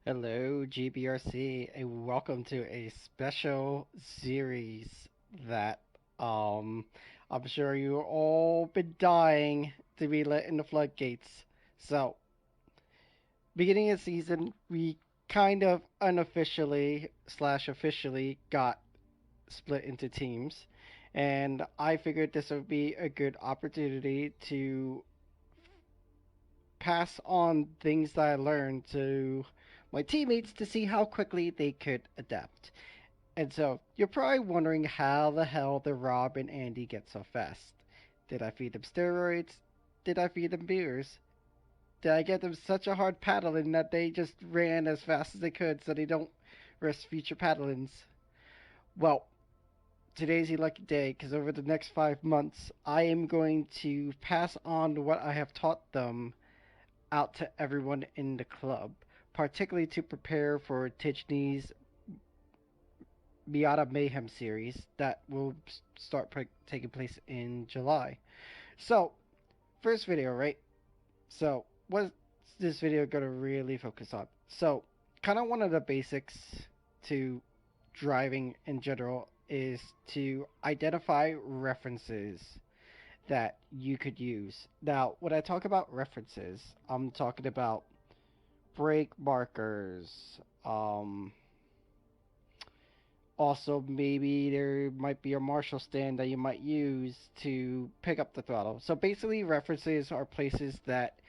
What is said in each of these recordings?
Hello, GBRC, and welcome to a special series that um I'm sure you all been dying to be let in the floodgates. So, beginning of season, we kind of unofficially slash officially got split into teams, and I figured this would be a good opportunity to pass on things that I learned to my teammates to see how quickly they could adapt. And so, you're probably wondering how the hell did Rob and Andy get so fast? Did I feed them steroids? Did I feed them beers? Did I get them such a hard paddling that they just ran as fast as they could so they don't risk future paddlings? Well, today's a lucky day because over the next 5 months, I am going to pass on what I have taught them out to everyone in the club, particularly to prepare for Tijni's Miata Mayhem series that will start taking place in July. So, first video, right? So, what's this video going to really focus on? So, kind of one of the basics to driving in general is to identify references that you could use. Now, when I talk about references, I'm talking about brake markers, um, also, maybe there might be a Marshall stand that you might use to pick up the throttle. So basically, references are places that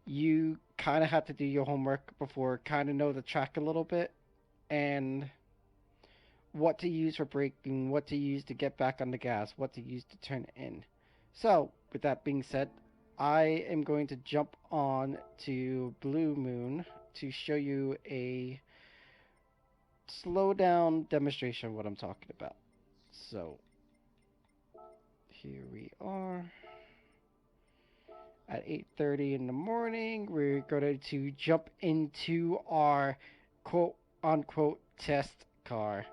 you kind of have to do your homework before, kind of know the track a little bit, and what to use for braking, what to use to get back on the gas, what to use to turn in. So, with that being said, I am going to jump on to Blue Moon to show you a slow down demonstration of what I'm talking about. So, here we are at 8:30 in the morning. We're going to jump into our quote unquote test car.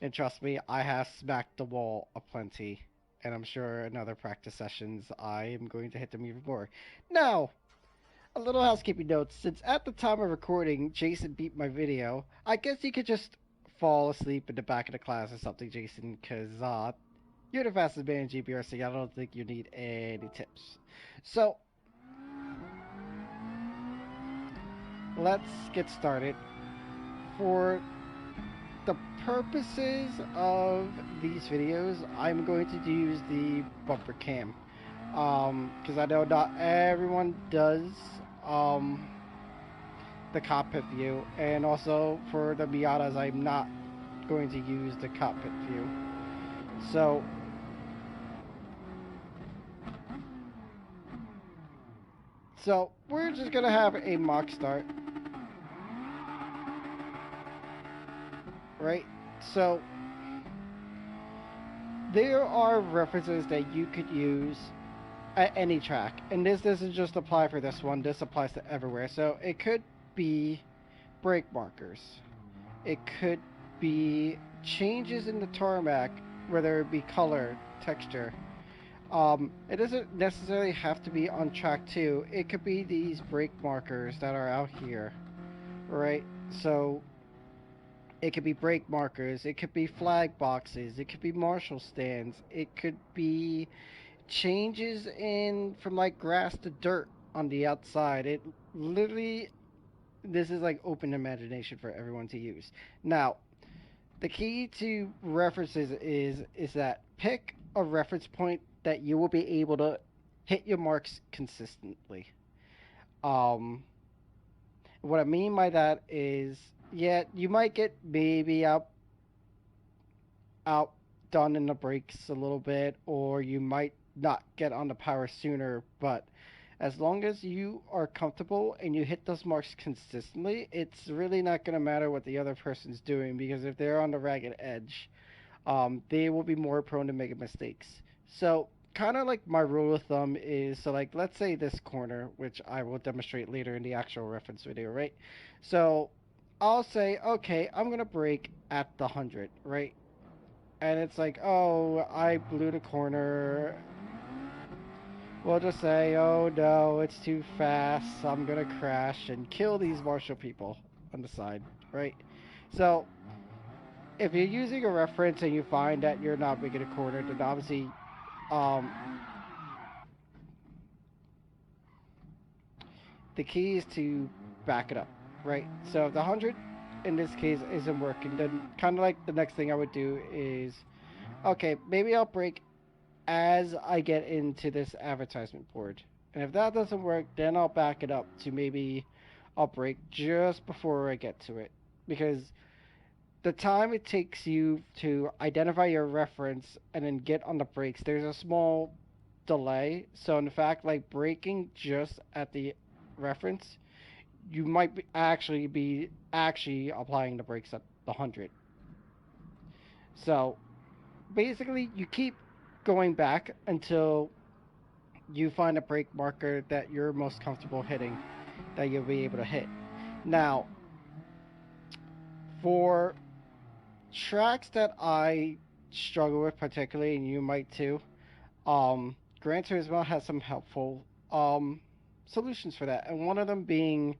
And trust me, I have smacked the wall aplenty. And I'm sure in other practice sessions I am going to hit them even more. Now, a little housekeeping note. Since at the time of recording, Jason beat my video, I guess you could just fall asleep in the back of the class or something, Jason, because you're the fastest man in GBRC. I don't think you need any tips. So, let's get started. For the purposes of these videos, I'm going to use the bumper cam. Because I know not everyone does um, the cockpit view, and also for the Miatas, I'm not going to use the cockpit view. So, we're just gonna have a mock start, right? So there are references that you could use at any track, and this doesn't just apply for this one. This applies to everywhere. So it could be brake markers. It could be changes in the tarmac, whether it be color, texture. It doesn't necessarily have to be on track two. It could be these brake markers that are out here, right? So it could be brake markers, it could be flag boxes, it could be Marshall stands, it could be changes in from like grass to dirt on the outside. It literally, this is like open imagination for everyone to use. Now, the key to references is that pick a reference point that you will be able to hit your marks consistently. Um, what I mean by that is, yeah, you might get maybe outdone in the brakes a little bit, or you might not get on the power sooner, but as long as you are comfortable and you hit those marks consistently, it's really not going to matter what the other person's doing, because if they're on the ragged edge, they will be more prone to making mistakes. So, kind of like my rule of thumb is, so like let's say this corner, which I will demonstrate later in the actual reference video, right? So, I'll say, okay, I'm gonna brake at the 100, right? And it's like, oh, I blew the corner. We'll just say, oh no, it's too fast, I'm gonna crash and kill these marshal people on the side, right? So, if you're using a reference and you find that you're not making a corner, then obviously, um, the key is to back it up, right? So if the 100 in this case isn't working, then kind of like the next thing I would do is, okay, maybe I'll break as I get into this advertisement board. And if that doesn't work, then I'll back it up to maybe I'll break just before I get to it. Because the time it takes you to identify your reference and then get on the brakes, there's a small delay. So in fact, like breaking just at the reference, you might be actually applying the brakes at the 100. So basically, you keep going back until you find a brake marker that you're most comfortable hitting, that you'll be able to hit. Now, for tracks that I struggle with particularly, and you might too, Gran Turismo has some helpful solutions for that, and one of them being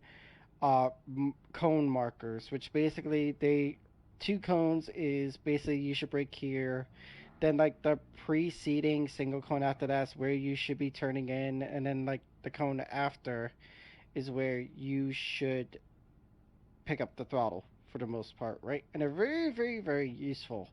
cone markers, which basically they two cones is basically you should brake here. Then like the preceding single cone after that's where you should be turning in, and then like the cone after is where you should pick up the throttle for the most part, right? And they're very, very, very useful.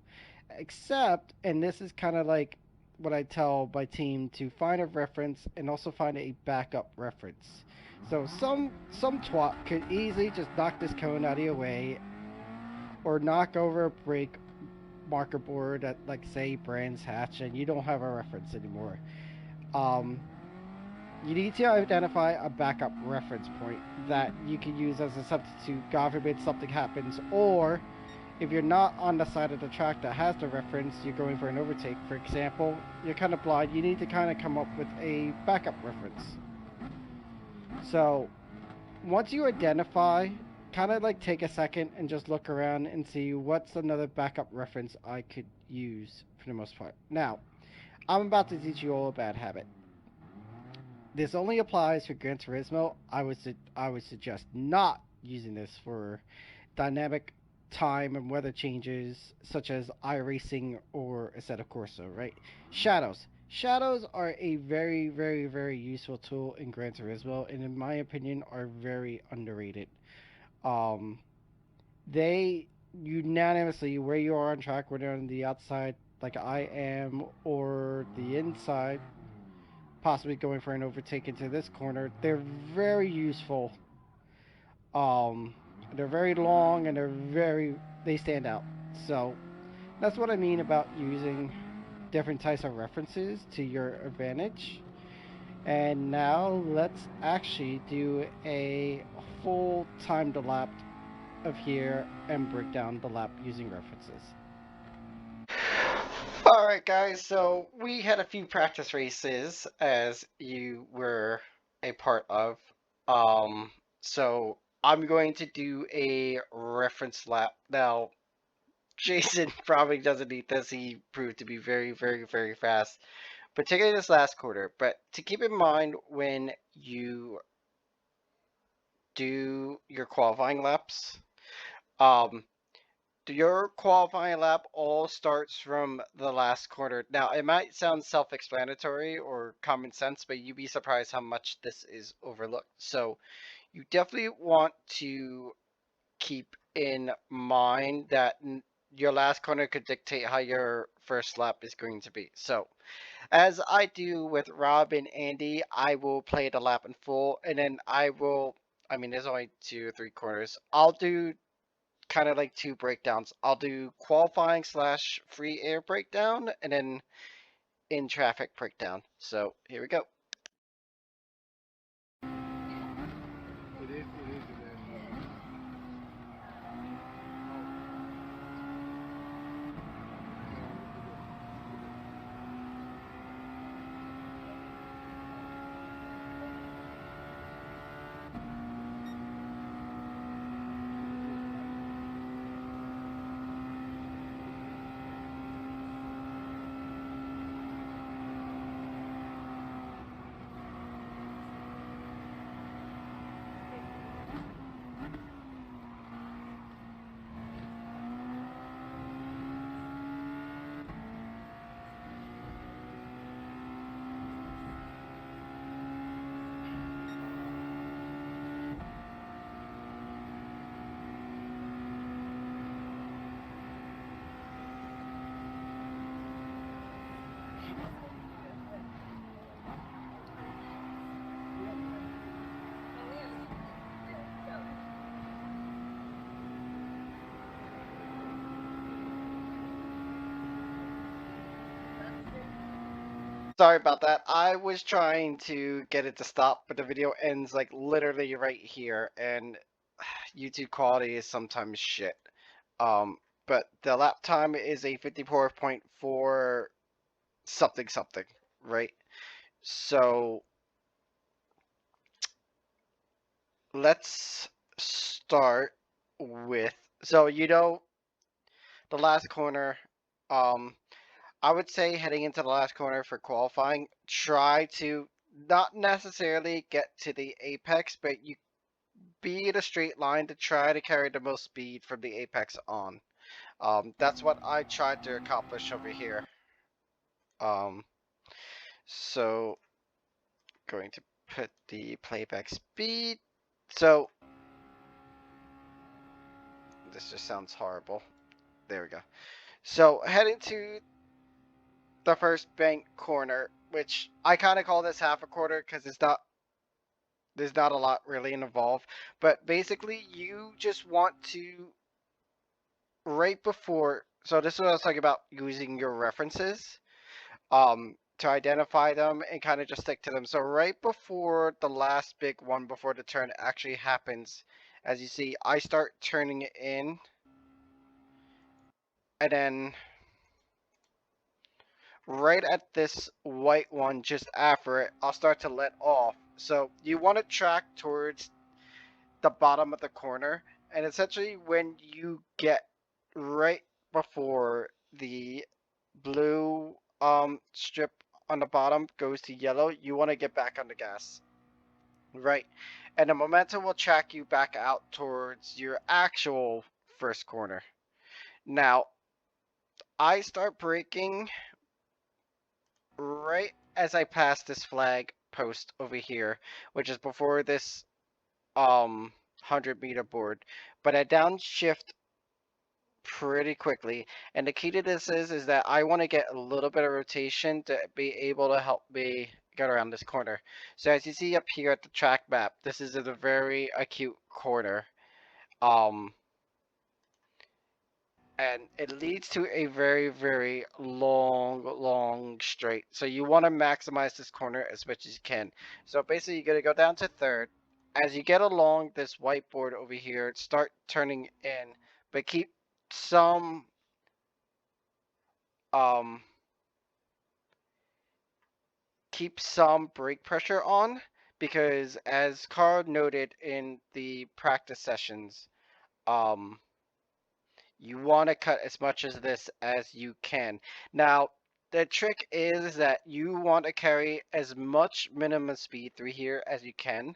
Except, and this is kind of like what I tell my team to find a reference and also find a backup reference. So some twat could easily just knock this cone out of your way, or knock over a brake marker board at like say Brands Hatch, and you don't have a reference anymore. Um, you need to identify a backup reference point that you can use as a substitute. God forbid something happens, or if you're not on the side of the track that has the reference, you're going for an overtake, for example, you're kind of blind, you need to kind of come up with a backup reference. So, once you identify, kind of like take a second and just look around and see what's another backup reference I could use for the most part. Now, I'm about to teach you all a bad habit. This only applies for Gran Turismo. I would suggest not using this for dynamic time and weather changes such as iRacing or Assetto Corsa, right? Shadows. Shadows are a very, very, very useful tool in Gran Turismo, and in my opinion, are very underrated. Um, they unanimously, where you are on track, whether on the outside, like I am, or the inside, possibly going for an overtake into this corner, they're very useful. Um, they're very long and they stand out. So that's what I mean about using different types of references to your advantage. And now let's actually do a full timed lap of here and break down the lap using references. Alright guys, so we had a few practice races as you were a part of. So I'm going to do a reference lap. Now, Jason probably doesn't need this. He proved to be very, very, very fast, particularly this last quarter. But to keep in mind when you do your qualifying laps, um, your qualifying lap all starts from the last quarter. Now, it might sound self-explanatory or common sense, but you'd be surprised how much this is overlooked. So you definitely want to keep in mind that your last corner could dictate how your first lap is going to be. So, as I do with Rob and Andy, I will play the lap in full, and then I mean, there's only 2 or 3 corners. I'll do kind of like 2 breakdowns. I'll do qualifying slash free air breakdown, and then in traffic breakdown. So, here we go. Sorry about that. I was trying to get it to stop, but the video ends like literally right here, and YouTube quality is sometimes shit. Um, but the lap time is a 54.4 something something, right? So let's start with, so the last corner. Um, I would say heading into the last corner for qualifying, try to not necessarily get to the apex, but you be in a straight line to try to carry the most speed from the apex on. That's what I tried to accomplish over here. Um, so going to put the playback speed. So this just sounds horrible. There we go. So heading to the first bank corner, which I kind of call this half a quarter because there's not a lot really involved. But basically, you just want to right before. So this is what I was talking about using your references to identify them and kind of just stick to them. So right before the last big one, before the turn actually happens, as you see, I start turning it in, and then right at this white one just after it, I'll start to let off. So you want to track towards the bottom of the corner, and essentially when you get right before the blue strip on the bottom goes to yellow, you want to get back on the gas, right? And the momentum will track you back out towards your actual first corner. Now I start braking right as I pass this flag post over here, which is before this 100-meter board, but I downshift pretty quickly. And the key to this is that I want to get a little bit of rotation to be able to help me get around this corner. So as you see up here at the track map, this is a very acute corner. Um, and it leads to a very, very long straight. So you want to maximize this corner as much as you can. So basically you're going to go down to third. As you get along this whiteboard over here, start turning in, but some um keep some brake pressure on, because as Carl noted in the practice sessions, um you want to cut as much of this as you can. Now, the trick is that you want to carry as much minimum speed through here as you can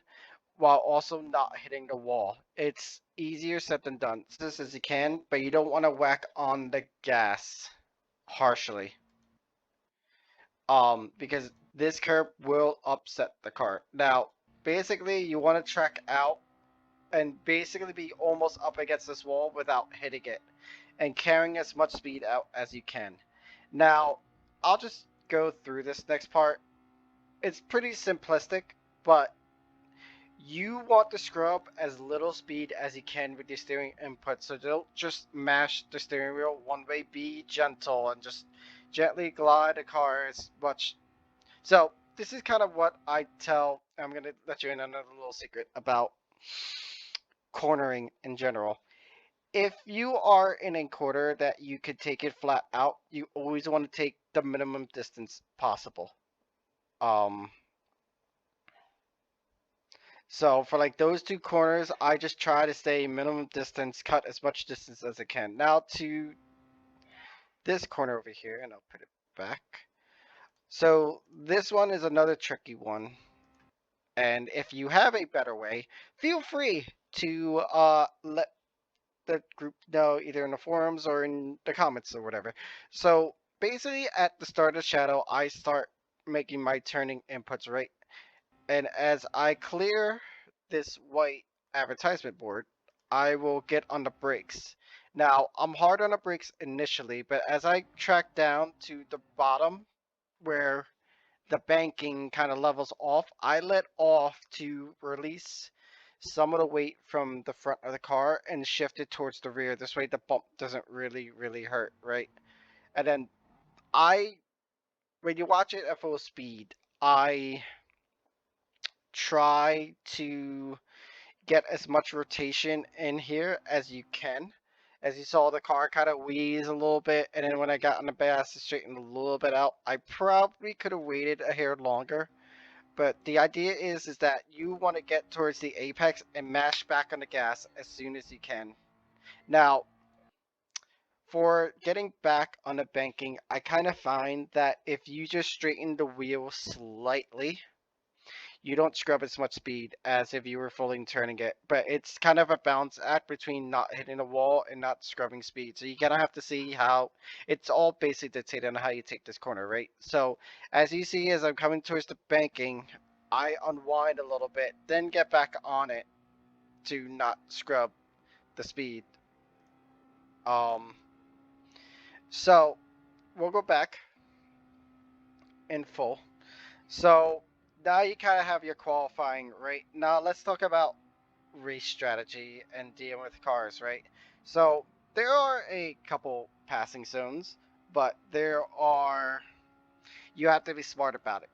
while also not hitting the wall. It's easier said than done. This as you can, but you don't want to whack on the gas harshly. Because this curb will upset the car. Now, basically, you want to track out and basically be almost up against this wall without hitting it, and carrying as much speed out as you can. Now, I'll just go through this next part. It's pretty simplistic, but you want to scrub as little speed as you can with your steering input. So don't just mash the steering wheel one way. Be gentle and just gently glide the car as much. So this is kind of what I tell. I'm going to let you in another little secret about cornering in general. If you are in a quarter that you could take it flat out, you always want to take the minimum distance possible. Um, so for like those two corners, I just try to stay minimum distance, cut as much distance as I can. Now to this corner over here, and I'll put it back. So this one is another tricky one. And if you have a better way, feel free to let the group know either in the forums or in the comments or whatever. So basically at the start of Shadow, I start making my turning inputs right. And as I clear this white advertisement board, I will get on the brakes. Now, I'm hard on the brakes initially, but as I track down to the bottom where the banking kind of levels off, I let off to release some of the weight from the front of the car and shift it towards the rear. This way the bump doesn't really hurt, right? And then I when you watch it at full speed, I try to get as much rotation in here as you can. As you saw, the car kind of wheeze a little bit, and then when I got on the gas, it straightened a little bit out. I probably could have waited a hair longer, but the idea is that you want to get towards the apex and mash back on the gas as soon as you can. Now, for getting back on the banking, I kind of find that if you just straighten the wheel slightly, you don't scrub as much speed as if you were fully turning it. But it's kind of a balance act between not hitting the wall and not scrubbing speed. So you kind of have to see how it's all basically dictated on how you take this corner, right? So as you see, as I'm coming towards the banking, I unwind a little bit, then get back on it to not scrub the speed. Um, so we'll go back in full. So now you kind of have your qualifying, right? Now let's talk about race strategy and dealing with cars, right? So there are a couple passing zones, but you have to be smart about it.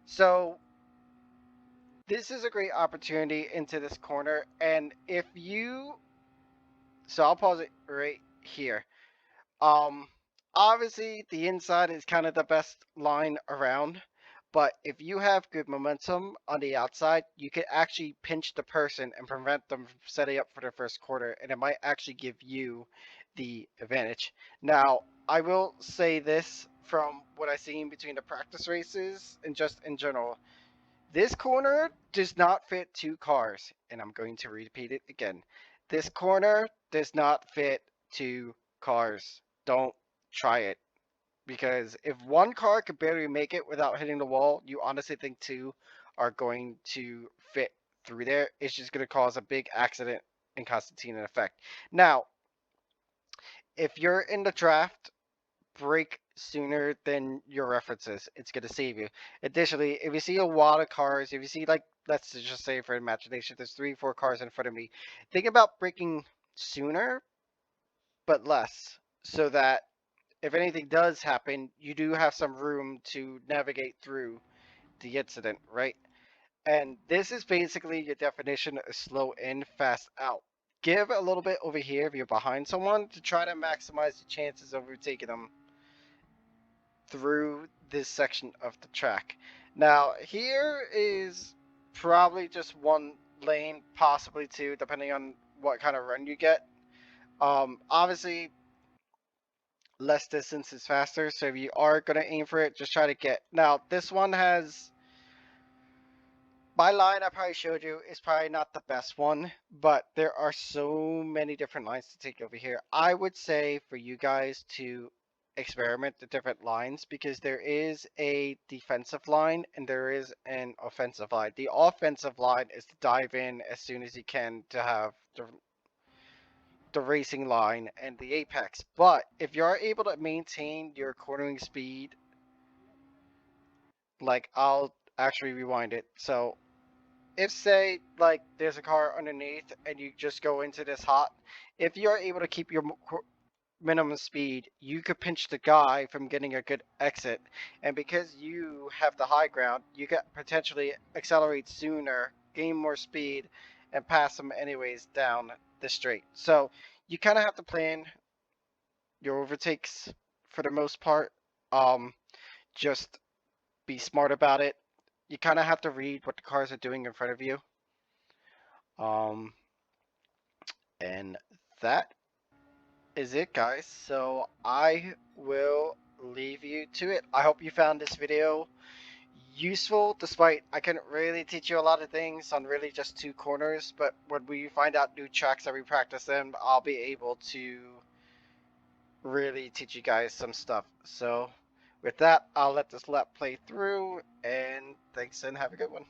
So this is a great opportunity into this corner, and so I'll pause it right here. Um, Obviously the inside is kind of the best line around, but if you have good momentum on the outside, you can actually pinch the person and prevent them from setting up for their first quarter, and it might actually give you the advantage. Now, I will say this from what I've seen between the practice races and just in general. This corner does not fit two cars, and I'm going to repeat it again. This corner does not fit two cars. Don't try it. Because if one car could barely make it without hitting the wall, you honestly think two are going to fit through there. It's just going to cause a big accident and Constantine effect. Now, if you're in the draft, break sooner than your references. It's going to save you. Additionally, if you see a lot of cars, if you see, like, let's just say for imagination, there's 3, 4 cars in front of me, think about breaking sooner, but less, so that if anything does happen, you do have some room to navigate through the incident, right? And this is basically your definition of slow in, fast out. Give a little bit over here if you're behind someone to try to maximize the chances of overtaking them through this section of the track. Now, here is probably just one lane, possibly two, depending on what kind of run you get. Obviously, less distance is faster, so if you are going to aim for it, just try to get. Now, this one has. My line I probably showed you is probably not the best one, but there are so many different lines to take over here. I would say for you guys to experiment the different lines because there is a defensive line and there is an offensive line. The offensive line is to dive in as soon as you can to have the racing line and the apex. But if you're able to maintain your cornering speed, like I'll actually rewind it. So if say like there's a car underneath and you just go into this hot, if you're able to keep your minimum speed, you could pinch the guy from getting a good exit. And because you have the high ground, you could potentially accelerate sooner, gain more speed, and pass them anyways down the straight. So you kind of have to plan your overtakes for the most part. Just be smart about it. You kind of have to read what the cars are doing in front of you. Um, and that is it, guys. So I will leave you to it. I hope you found this video useful, despite I couldn't really teach you a lot of things on really just 2 corners, but when we find out new tracks that we practice in, I'll be able to really teach you guys some stuff. So with that, I'll let this lap play through, and thanks and have a good one.